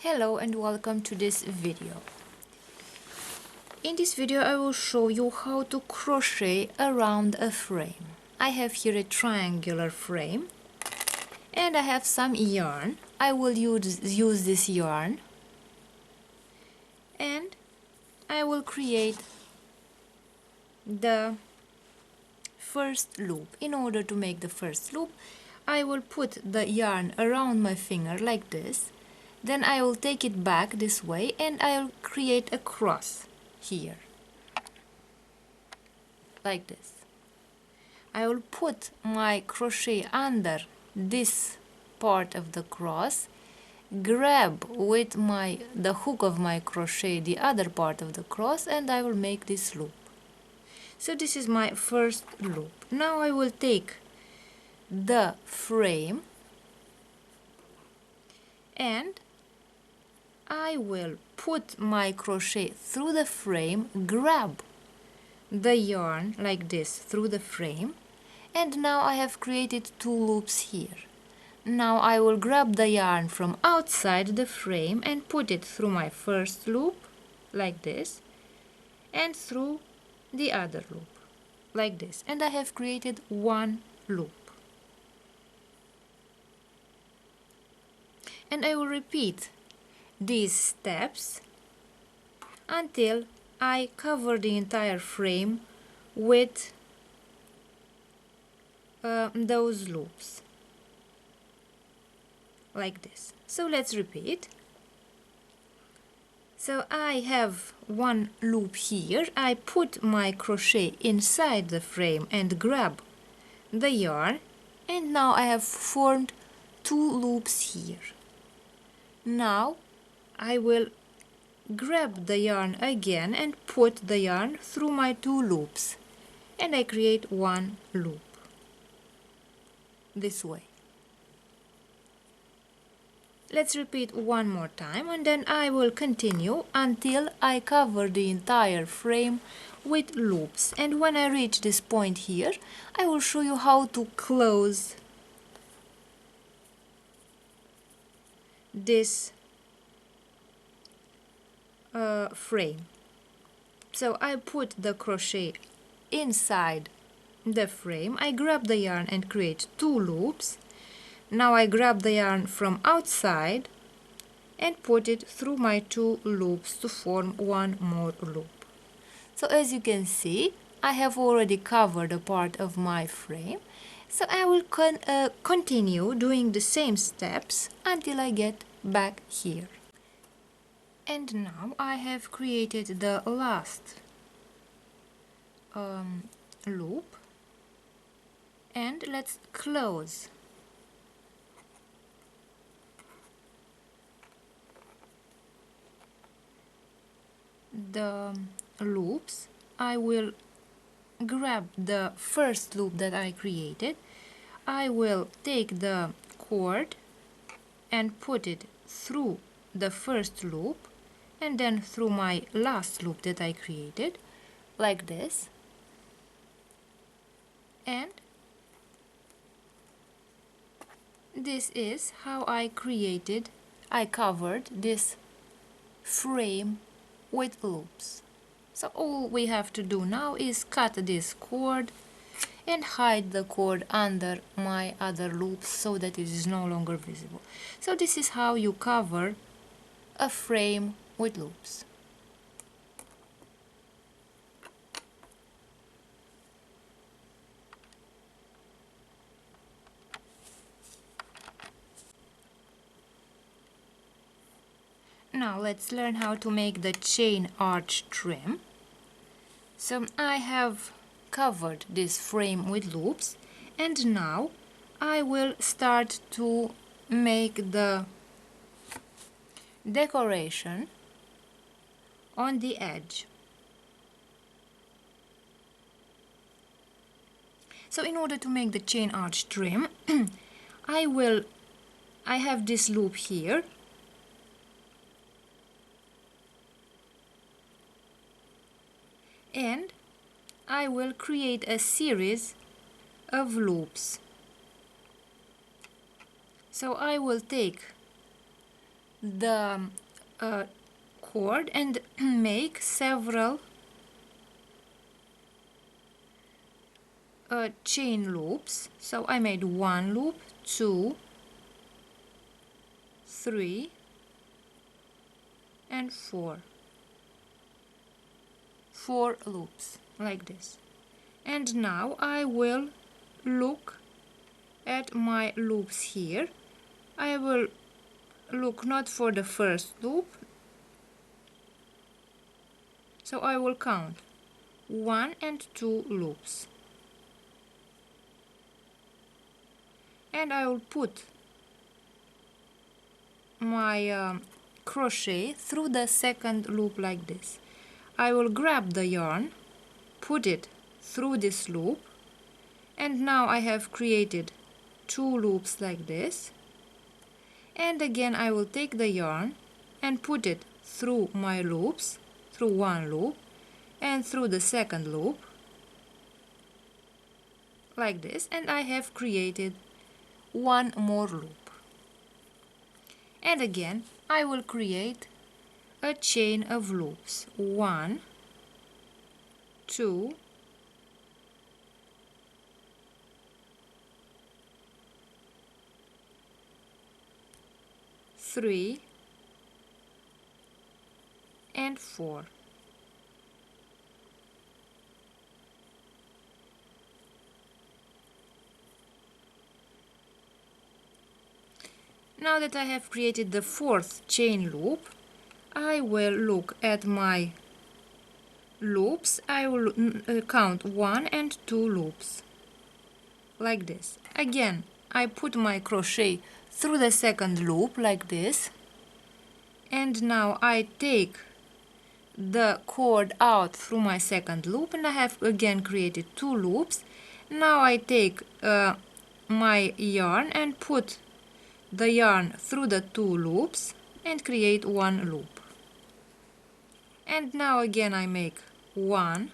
Hello and welcome to this video. In this video I will show you how to crochet around a frame. I have here a triangular frame and I have some yarn. I will use this yarn and I will create the first loop. In order to make the first loop, I will put the yarn around my finger like this. Then I will take it back this way and I'll create a cross here, like this. I will put my crochet under this part of the cross, grab with the hook of my crochet the other part of the cross, and I will make this loop. So this is my first loop. Now I will take the frame and I will put my crochet through the frame, grab the yarn like this through the frame, and now I have created two loops here. Now I will grab the yarn from outside the frame and put it through my first loop like this and through the other loop like this, and I have created one loop. And I will repeat these steps until I cover the entire frame with those loops like this. So let's repeat. So I have one loop here. I put my crochet inside the frame and grab the yarn, and now I have formed two loops here. Now I will grab the yarn again and put the yarn through my two loops, and I create one loop this way. Let's repeat one more time, and then I will continue until I cover the entire frame with loops. And when I reach this point here, I will show you how to close this frame. So I put the crochet inside the frame, I grab the yarn and create two loops. Now I grab the yarn from outside and put it through my two loops to form one more loop. So as you can see, I have already covered a part of my frame. So I will continue doing the same steps until I get back here. And now I have created the last loop, and let's close the loops. I will grab the first loop that I created. I will take the cord and put it through the first loop and then through my last loop that I created like this, and this is how I covered this frame with loops. So all we have to do now is cut this cord and hide the cord under my other loops so that it is no longer visible. So this is how you cover a frame with loops. Now let's learn how to make the chain arch trim. So I have covered this frame with loops, and now I will start to make the decoration on the edge. So in order to make the chain arch trim, I have this loop here, and I will create a series of loops. So I will take the cord and make several chain loops. So I made 1 loop, 2, 3 and 4 loops like this. And now I will look at my loops here. I will look not for the first loop, so I will count 1 and 2 loops, and I will put my crochet through the second loop like this. I will grab the yarn, put it through this loop, and now I have created 2 loops like this. And again I will take the yarn and put it through my loops, through 1 loop and through the second loop like this, and I have created 1 more loop. And again I will create a chain of loops, 1, 2, 3 and 4. Now that I have created the 4th chain loop, I will look at my loops. I will count 1 and 2 loops like this. Again, I put my crochet through the second loop like this, and now I take the cord out through my second loop, and I have again created 2 loops. Now I take my yarn and put the yarn through the 2 loops and create 1 loop. And now again I make 1,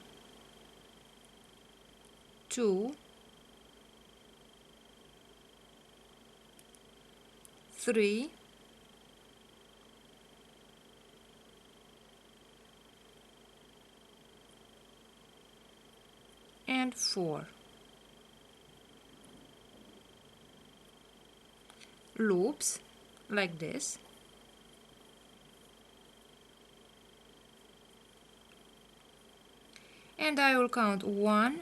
2, 3, 4 loops like this. And I will count 1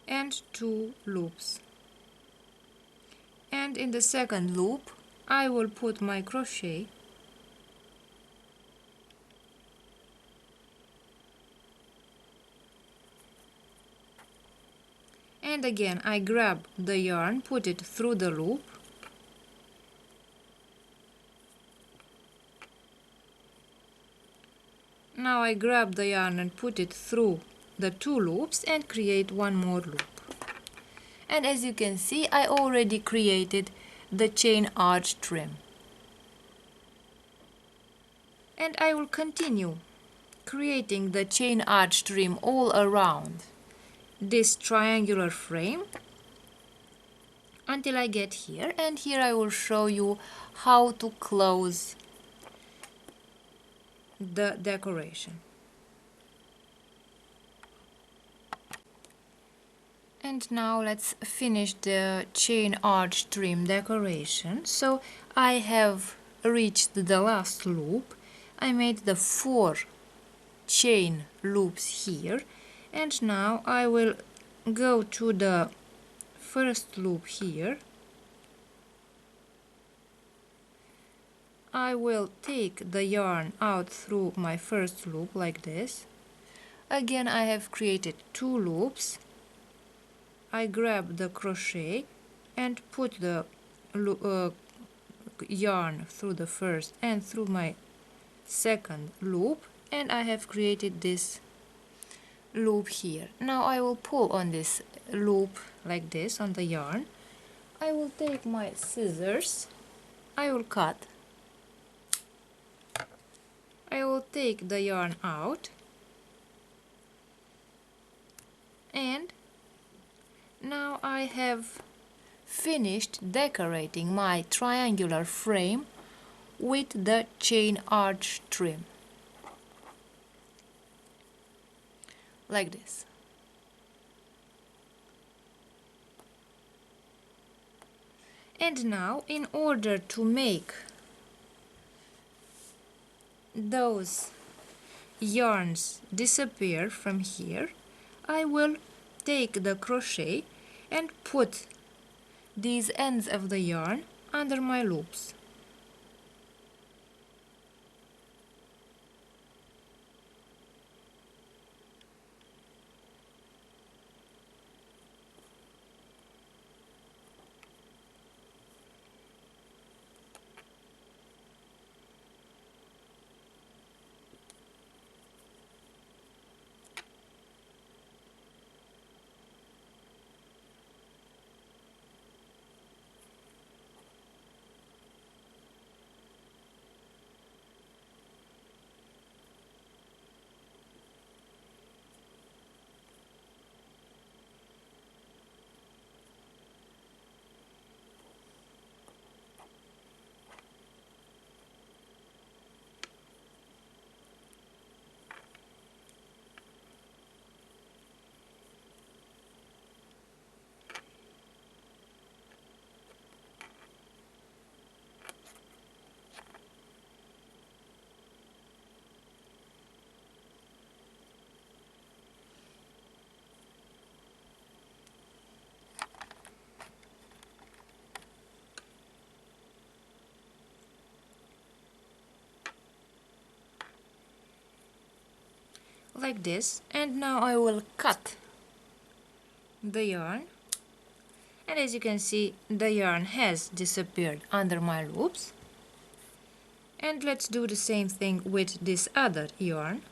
and 2 loops. And in the second loop I will put my crochet and again I grab the yarn, put it through the loop, now I grab the yarn and put it through the 2 loops and create 1 more loop. And as you can see, I already created the chain arch trim. And I will continue creating the chain arch trim all around this triangular frame until I get here, and here I will show you how to close the decoration. And now let's finish the chain arch trim decoration. So I have reached the last loop. I made the 4 chain loops here, and now I will go to the first loop here. I will take the yarn out through my first loop like this. Again I have created 2 loops. I grab the crochet and put the yarn through the first and through my second loop, and I have created this loop here. Now I will pull on this loop like this on the yarn. I will take my scissors, I will cut, I will take the yarn out, and now I have finished decorating my triangular frame with the chain arch trim, like this. And now, in order to make those yarns disappear from here, I will take the crochet and put these ends of the yarn under my loops. Like this. And now I will cut the yarn, and as you can see, the yarn has disappeared under my loops. And let's do the same thing with this other yarn.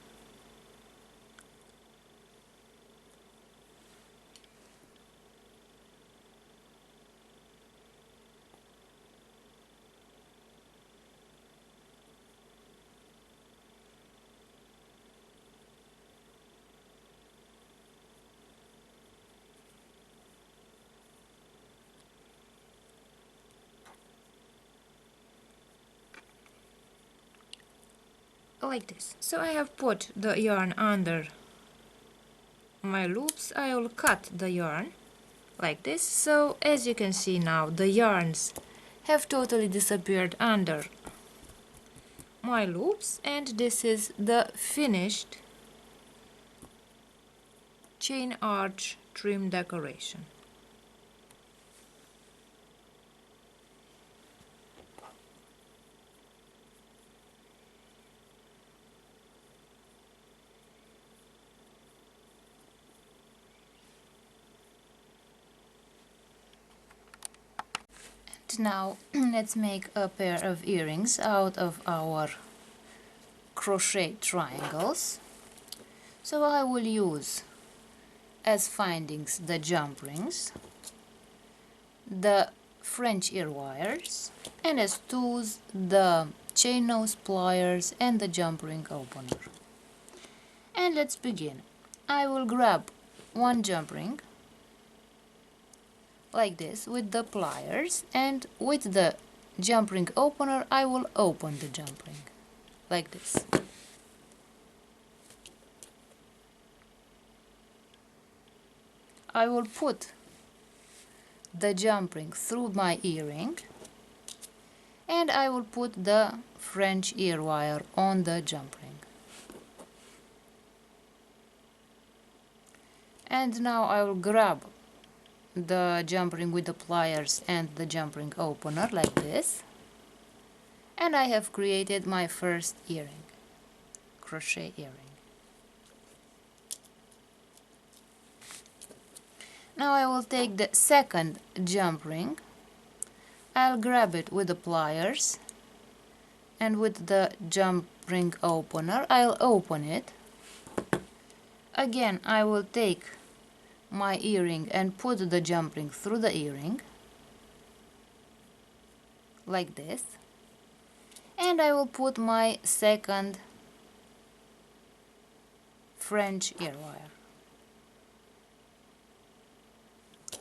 Like this. So I have put the yarn under my loops. I will cut the yarn like this. So as you can see now, the yarns have totally disappeared under my loops, and this is the finished chain arch trim decoration. Now let's make a pair of earrings out of our crochet triangles. So I will use as findings the jump rings, the French ear wires, and as tools the chain nose pliers and the jump ring opener. And let's begin. I will grab one jump ring like this with the pliers, and with the jump ring opener I will open the jump ring like this. I will put the jump ring through my earring, and I will put the French ear wire on the jump ring. And now I will grab the jump ring with the pliers and the jump ring opener like this, and I have created my first earring, crochet earring. Now I will take the second jump ring, I'll grab it with the pliers, and with the jump ring opener I'll open it. Again I will take my earring and put the jump ring through the earring like this, and I will put my second French ear wire.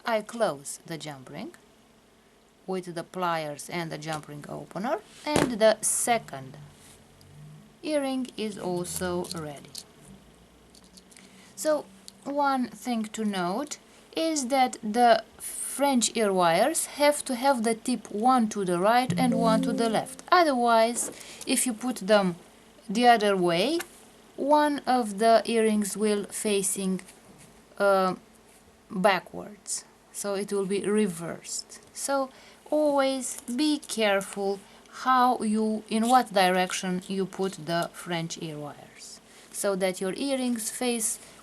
I close the jump ring with the pliers and the jump ring opener, and the second earring is also ready. So one thing to note is that the French ear wires have to have the tip one to the right and one to the left. Otherwise, if you put them the other way, one of the earrings will facing backwards, so it will be reversed. So always be careful in what direction you put the French ear wires, so that your earrings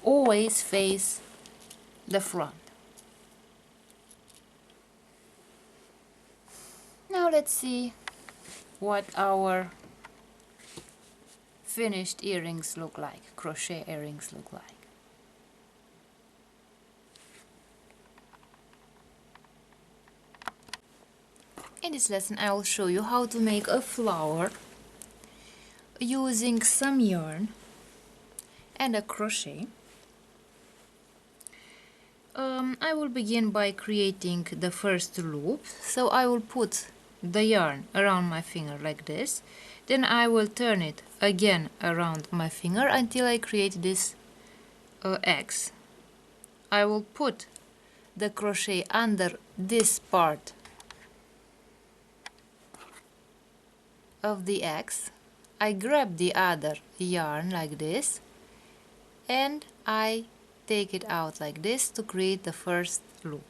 always face the front. Now let's see what our finished earrings look like, crochet earrings look like. In this lesson I will show you how to make a flower using some yarn and a crochet. I will begin by creating the first loop, so I will put the yarn around my finger like this, then I will turn it again around my finger until I create this X. I will put the crochet under this part of the X. I grab the other yarn like this and I take it out like this to create the first loop.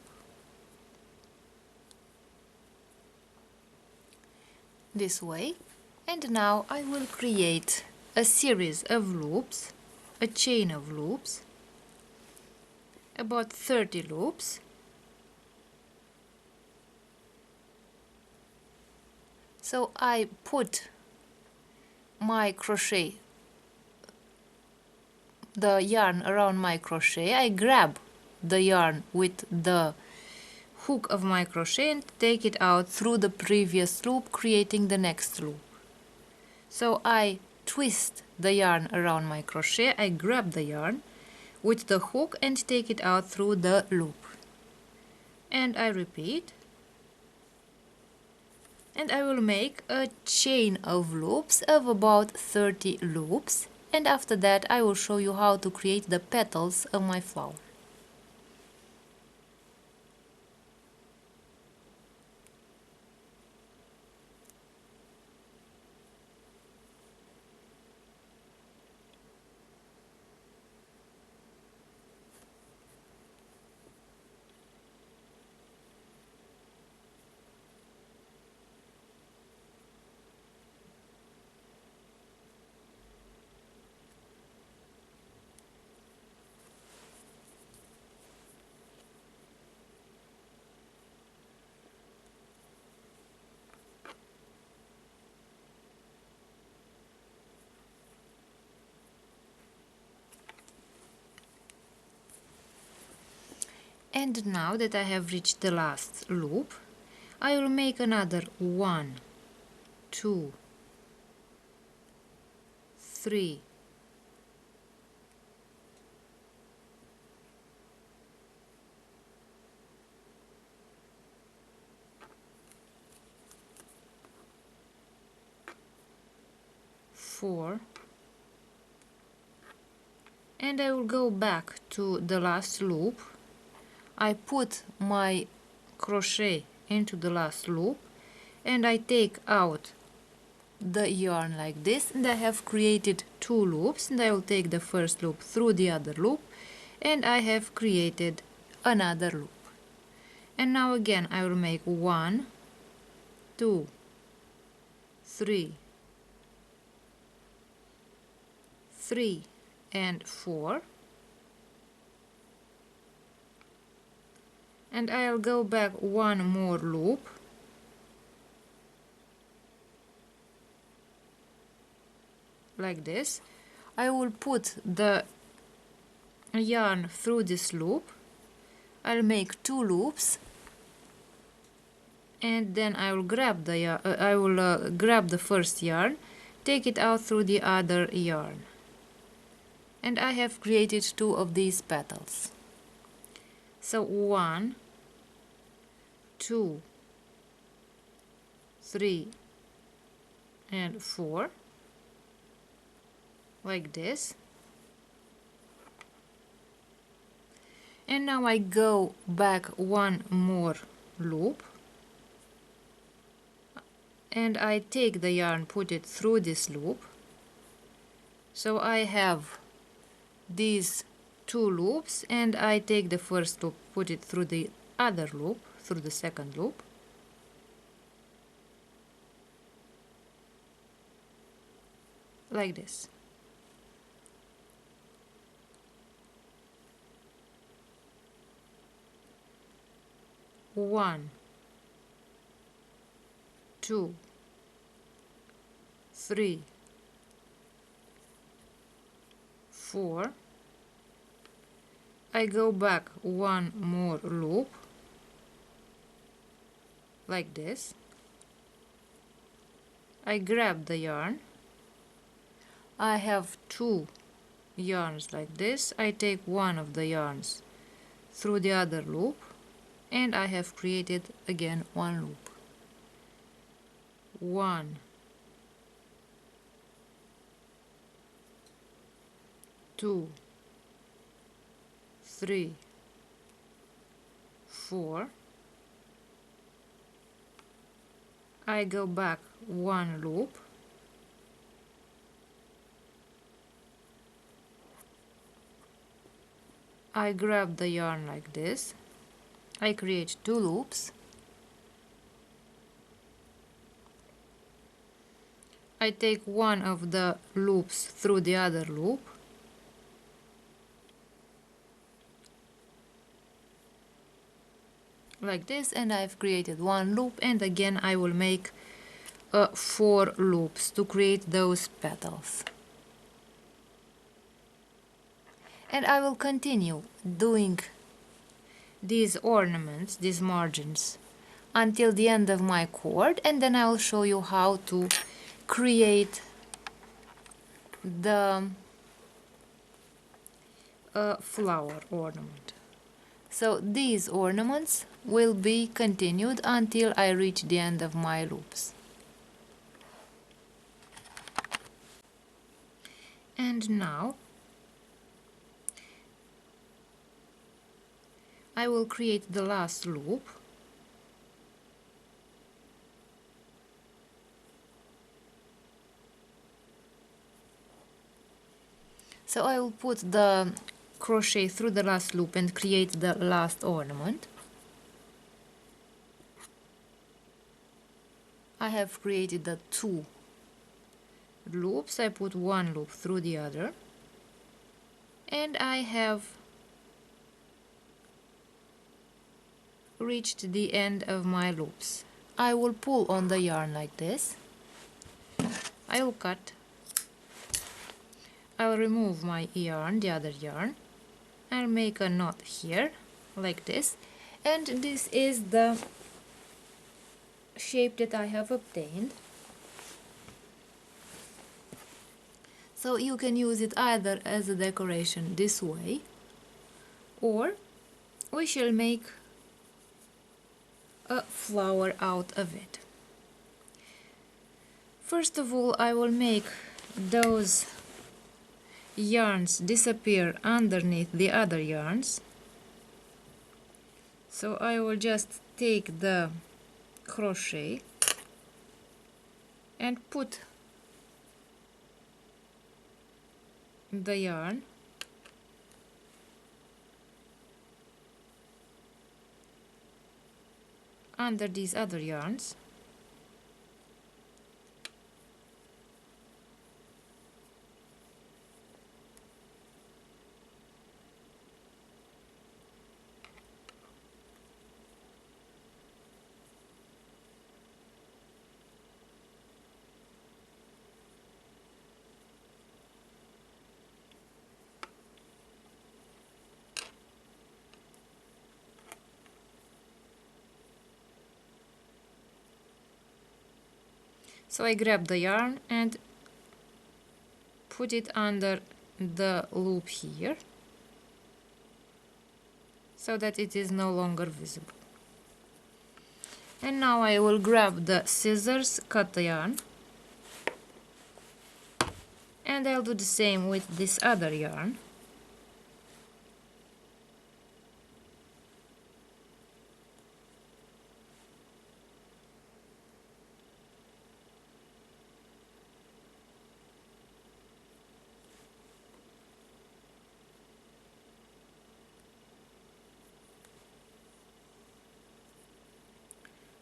This way. And now I will create a series of loops, a chain of loops, about 30 loops. So I put my crochet, the yarn around my crochet, I grab the yarn with the hook of my crochet and take it out through the previous loop, creating the next loop. So I twist the yarn around my crochet, I grab the yarn with the hook and take it out through the loop. And I repeat. And I will make a chain of loops of about 30 loops, and after that I will show you how to create the petals of my flower. And now that I have reached the last loop, I will make another 1, 2, 3, 4, and I will go back to the last loop. I put my crochet into the last loop and I take out the yarn like this, and I have created 2 loops, and I will take the first loop through the other loop and I have created another loop. And now again I will make 1, 2, 3, 3 and 4, and I'll go back 1 more loop like this. I will put the yarn through this loop, I'll make 2 loops, and then I will grab the grab the first yarn, take it out through the other yarn, and I have created 2 of these petals. So 1, 2, 3 and 4, like this. And now I go back one more loop, and I take the yarn, put it through this loop. So I have these two loops, and I take the first loop, put it through the other loop, through the second loop. Like this. One, two, three, 4. I go back one more loop, like this. I grab the yarn. I have two yarns like this. I take one of the yarns through the other loop, and I have created again one loop. 1, 2, 3, 4. I go back one loop, I grab the yarn like this, I create two loops, I take one of the loops through the other loop, like this, and I've created one loop, and again I will make 4 loops to create those petals. And I will continue doing these ornaments, these margins, until the end of my cord, and then I will show you how to create the flower ornament. So these ornaments will be continued until I reach the end of my loops. And now I will create the last loop. So I will put the crochet through the last loop and create the last ornament. I have created the 2 loops. I put one loop through the other, and I have reached the end of my loops. I will pull on the yarn like this. I will cut. I will remove my yarn, the other yarn. I'll make a knot here, like this, and this is the shape that I have obtained. So you can use it either as a decoration this way, or we shall make a flower out of it. First of all, I will make those yarns disappear underneath the other yarns. So I will just take the crochet and put the yarn under these other yarns. So I grab the yarn and put it under the loop here, so that it is no longer visible. And now I will grab the scissors, cut the yarn, and I'll do the same with this other yarn.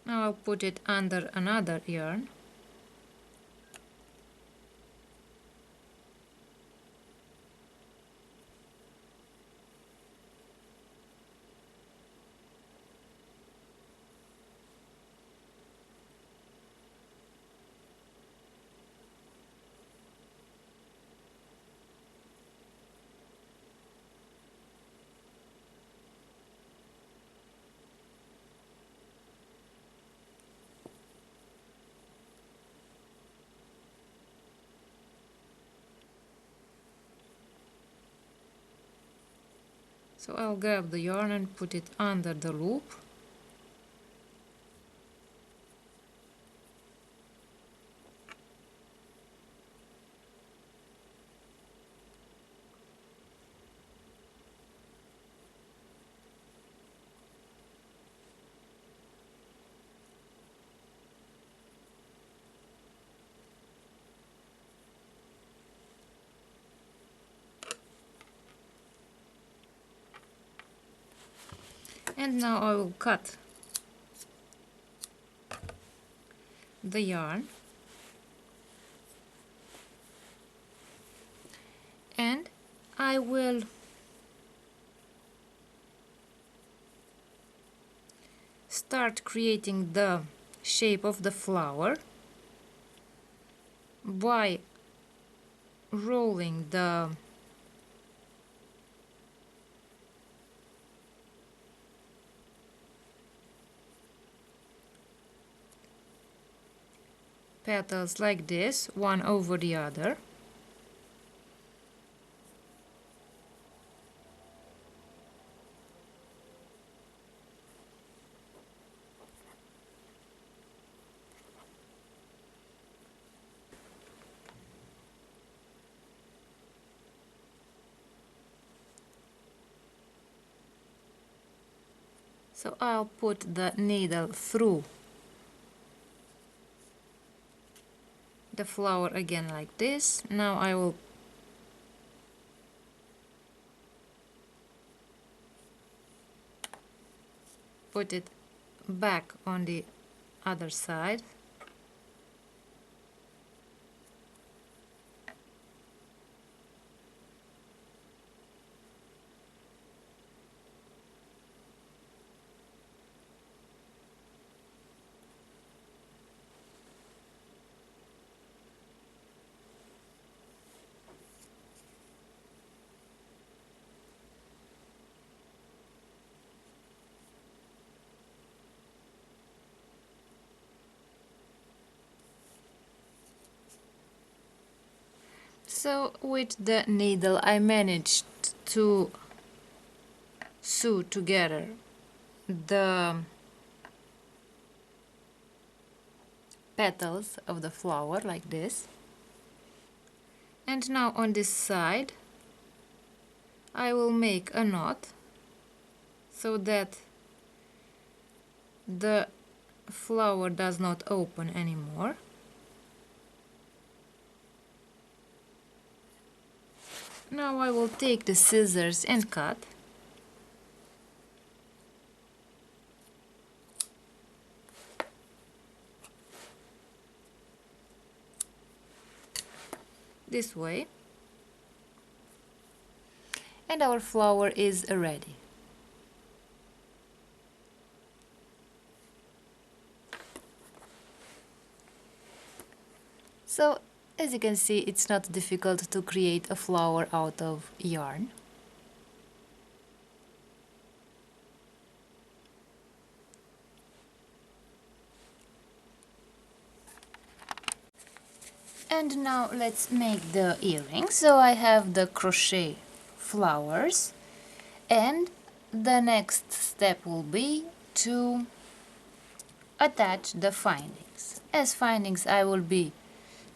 Now I'll put it under another yarn. So I'll grab the yarn and put it under the loop. And now I will cut the yarn and I will start creating the shape of the flower by rolling the petals like this, one over the other. So I'll put the needle through the flower again like this. Now I will put it back on the other side. So with the needle I managed to sew together the petals of the flower like this. And now on this side I will make a knot so that the flower does not open anymore. Now I will take the scissors and cut. This way. And our flower is ready. So, as you can see, it's not difficult to create a flower out of yarn. And now let's make the earrings. So I have the crochet flowers, and the next step will be to attach the findings. As findings I will be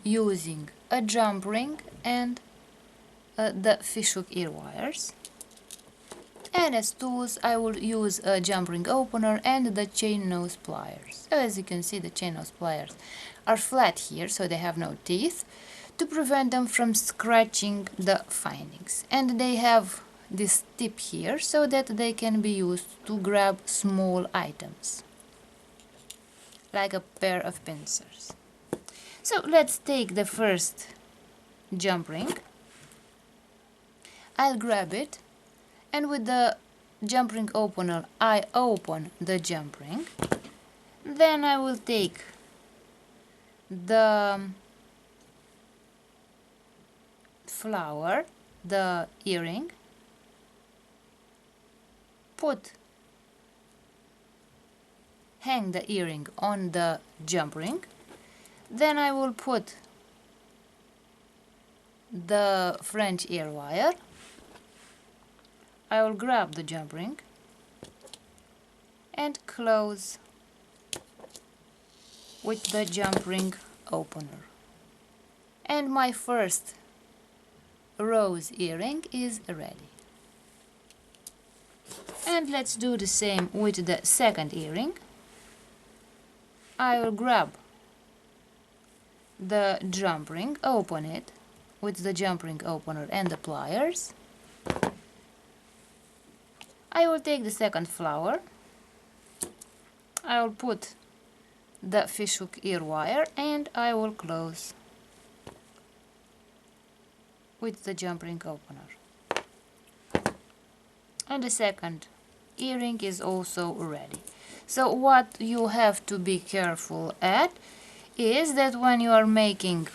using a jump ring and the fishhook ear wires. And as tools I will use a jump ring opener and the chain nose pliers. So as you can see, the chain nose pliers are flat here, so they have no teeth, to prevent them from scratching the findings. And they have this tip here so that they can be used to grab small items, like a pair of pincers. So let's take the first jump ring. I'll grab it, and with the jump ring opener I open the jump ring. Then I will take the flower, the earring, hang the earring on the jump ring. Then I will put the French ear wire. I will grab the jump ring and close with the jump ring opener. And my first rose earring is ready. And let's do the same with the second earring. I will grab the jump ring, open it with the jump ring opener and the pliers. I will take the second flower. I will put the fishhook ear wire and I will close with the jump ring opener. And the second earring is also ready. So what you have to be careful at is that when you are making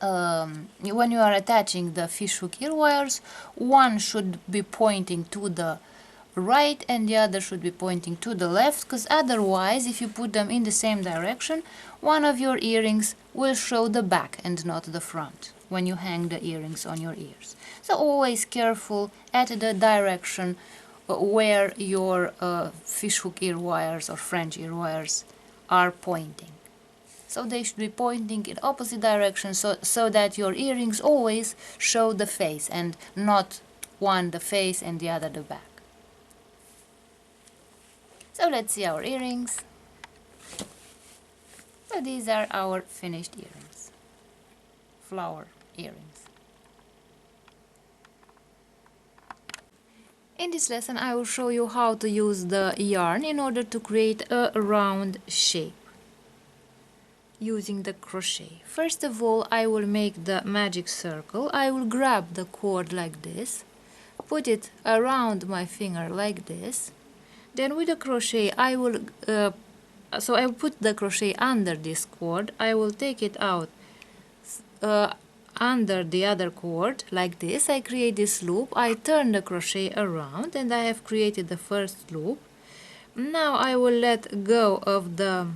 when you are attaching the fishhook ear wires, one should be pointing to the right and the other should be pointing to the left, because otherwise, if you put them in the same direction, one of your earrings will show the back and not the front when you hang the earrings on your ears. So always careful at the direction where your fishhook ear wires or French ear wires are pointing. So they should be pointing in opposite directions so that your earrings always show the face and not one the face and the other the back. So let's see our earrings. So these are our finished earrings, flower earrings. In this lesson I will show you how to use the yarn in order to create a round shape using the crochet. First of all, I will make the magic circle. I will grab the cord like this, put it around my finger like this. Then with the crochet I will put the crochet under this cord. I will take it out under the other cord like this. I create this loop, I turn the crochet around and I have created the first loop. Now I will let go of the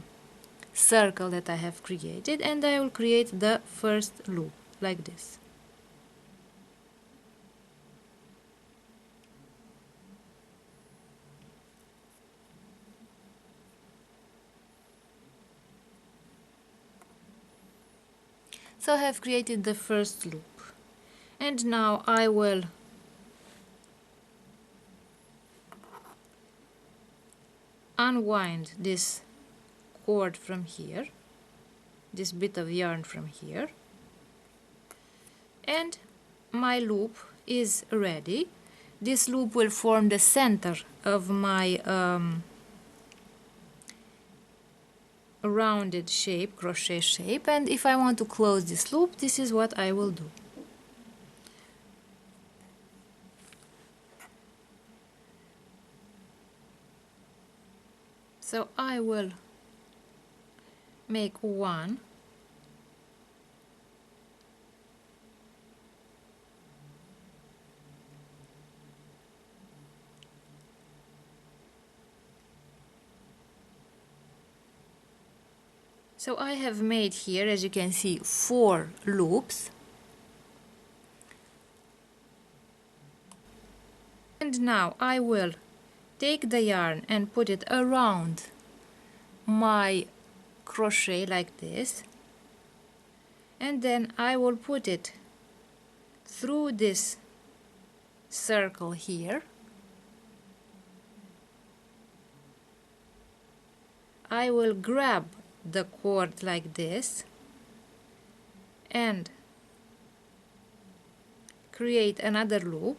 circle that I have created and I will create the first loop like this. So I have created the first loop, and now I will unwind this cord from here, this bit of yarn from here, and my loop is ready. This loop will form the center of my rounded shape, crochet shape, and if I want to close this loop, this is what I will do. So I will make one, so I have made here, as you can see, 4 loops, and now I will take the yarn and put it around my crochet like this, and then I will put it through this circle here. I will grab the cord like this and create another loop,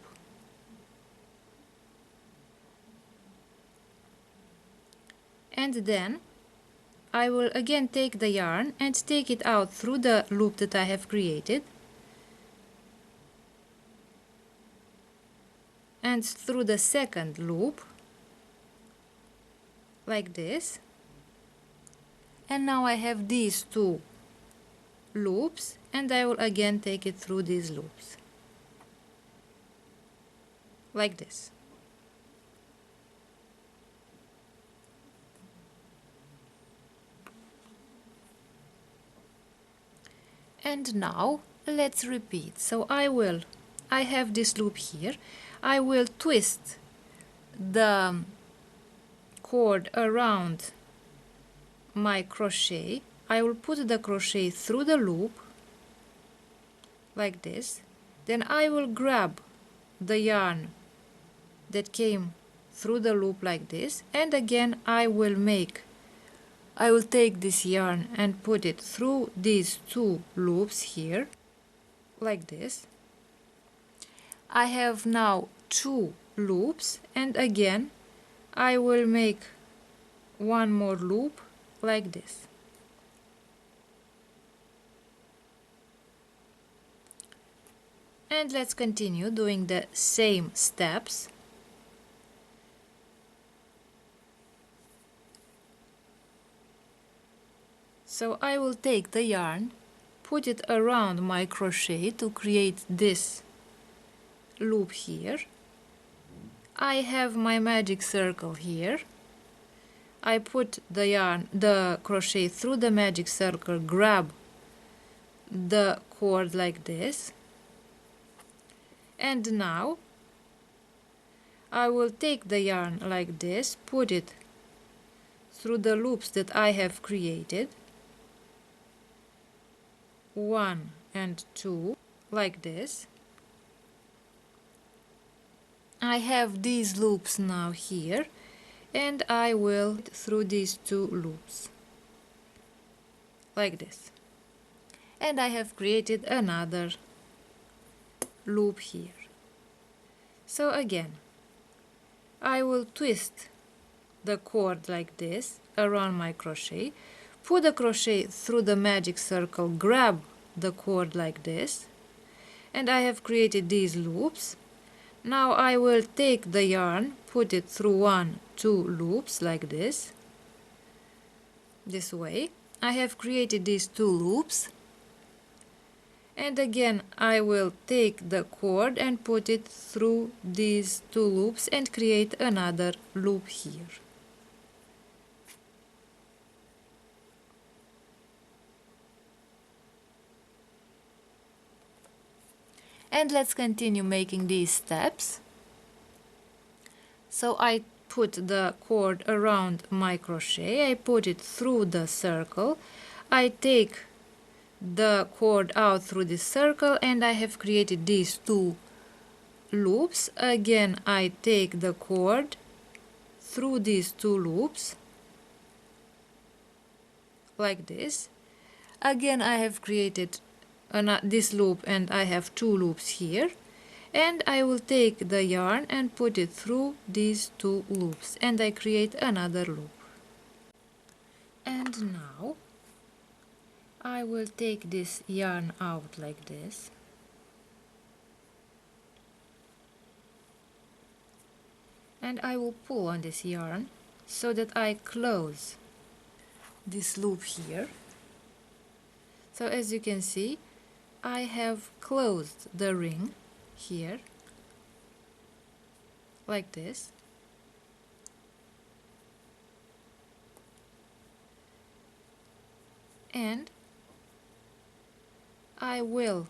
and then I will again take the yarn and take it out through the loop that I have created and through the second loop like this, and now I have these two loops, and I will again take it through these loops like this. And now let's repeat. So I have this loop here. I will twist the cord around my crochet. I will put the crochet through the loop like this. Then I will grab the yarn that came through the loop like this, and again I will take this yarn and put it through these two loops here like this. I have now two loops, and again I will make one more loop like this. And let's continue doing the same steps. So I will take the yarn, put it around my crochet to create this loop here. I have my magic circle here. I put the crochet through the magic circle, grab the cord like this, and now I will take the yarn like this, put it through the loops that I have created, 1 and 2 like this. I have these loops now here, and I will through these two loops like this, and I have created another loop here. So again I will twist the cord like this around my crochet, put the crochet through the magic circle, grab the cord like this, and I have created these loops. Now I will take the yarn, put it through 1, 2 loops like this way. I have created these two loops, and again I will take the cord and put it through these two loops and create another loop here. And let's continue making these steps. So I put the cord around my crochet, I put it through the circle, I take the cord out through this circle, and I have created these two loops. Again I take the cord through these two loops like this. Again I have created this loop, and I have two loops here, and I will take the yarn and put it through these two loops, and I create another loop. And now I will take this yarn out like this, and I will pull on this yarn so that I close this loop here. So as you can see, I have closed the ring here like this, and I will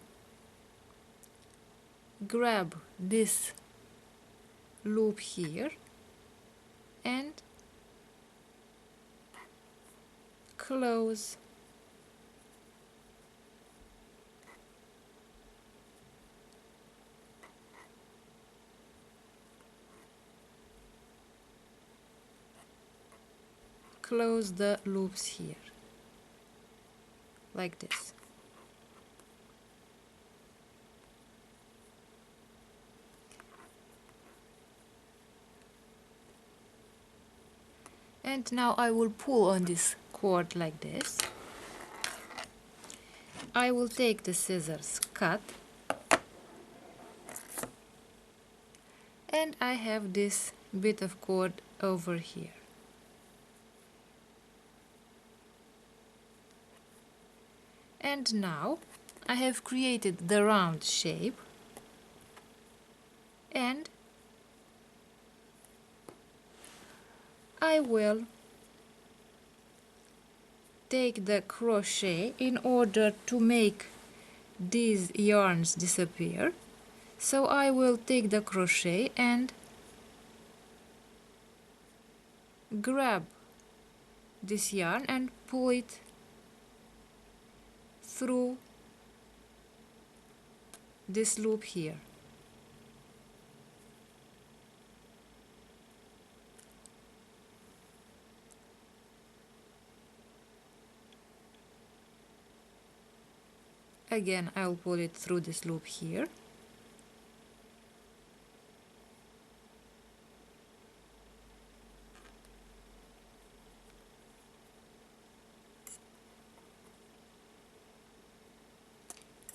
grab this loop here and close, close the loops here, like this. And now I will pull on this cord like this. I will take the scissors, cut, and I have this bit of cord over here. And now I have created the round shape, and I will take the crochet in order to make these yarns disappear. So I will take the crochet and grab this yarn and pull it through this loop here. Again, I'll pull it through this loop here.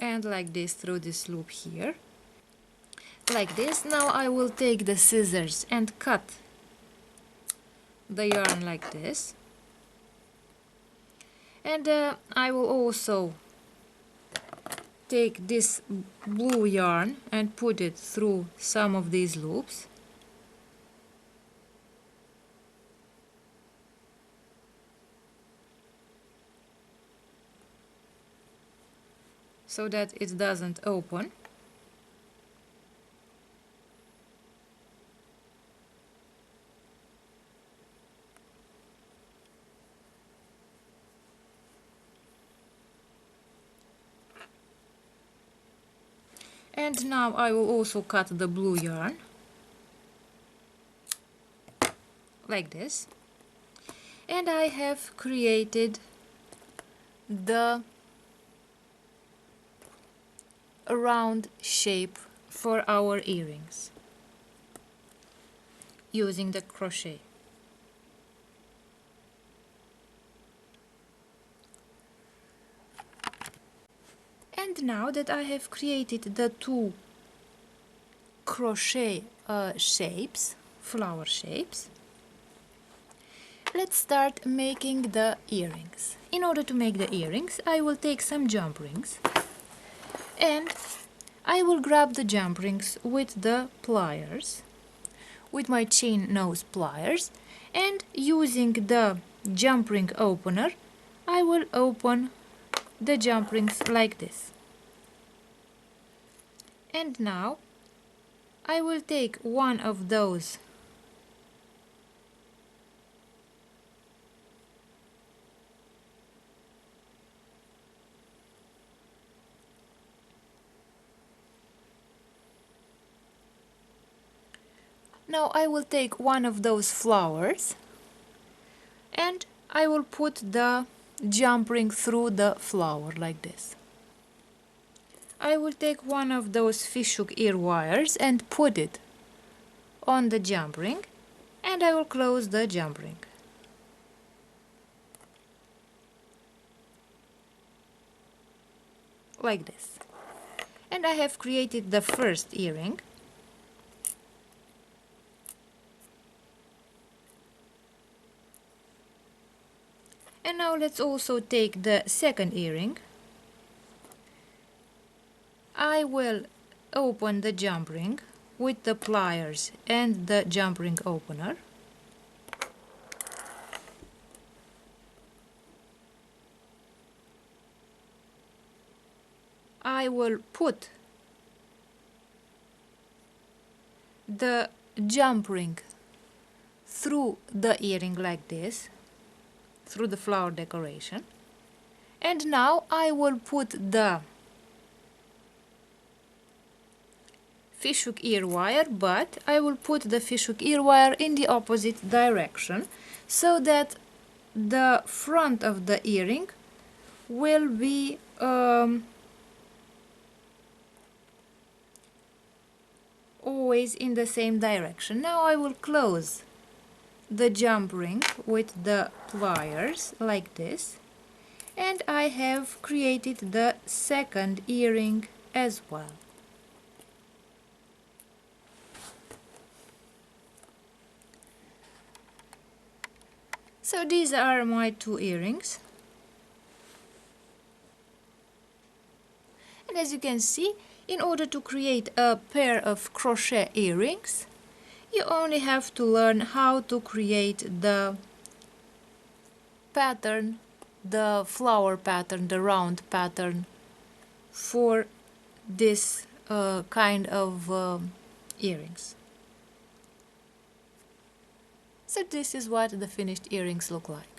And like this through this loop here. Like this. Now I will take the scissors and cut the yarn like this. And I will also take this blue yarn and put it through some of these loops. So that it doesn't open. And now I will also cut the blue yarn like this. And I have created the round shape for our earrings using the crochet. And now that I have created the two crochet shapes, flower shapes, let's start making the earrings. In order to make the earrings, I will take some jump rings and I will grab the jump rings with the pliers, with my chain nose pliers, and using the jump ring opener, I will open the jump rings like this. And now I will take one of those flowers and I will put the jump ring through the flower like this. I will take one of those fishhook ear wires and put it on the jump ring, and I will close the jump ring. Like this. And I have created the first earring. And now let's also take the second earring. I will open the jump ring with the pliers and the jump ring opener. I will put the jump ring through the earring like this, through the flower decoration. And now I will put the fishhook ear wire, but I will put the fishhook ear wire in the opposite direction so that the front of the earring will be always in the same direction. Now I will close the jump ring with the pliers like this, and I have created the second earring as well. So these are my two earrings, and as you can see, in order to create a pair of crochet earrings, you only have to learn how to create the pattern, the flower pattern, the round pattern for this kind of earrings. So this is what the finished earrings look like.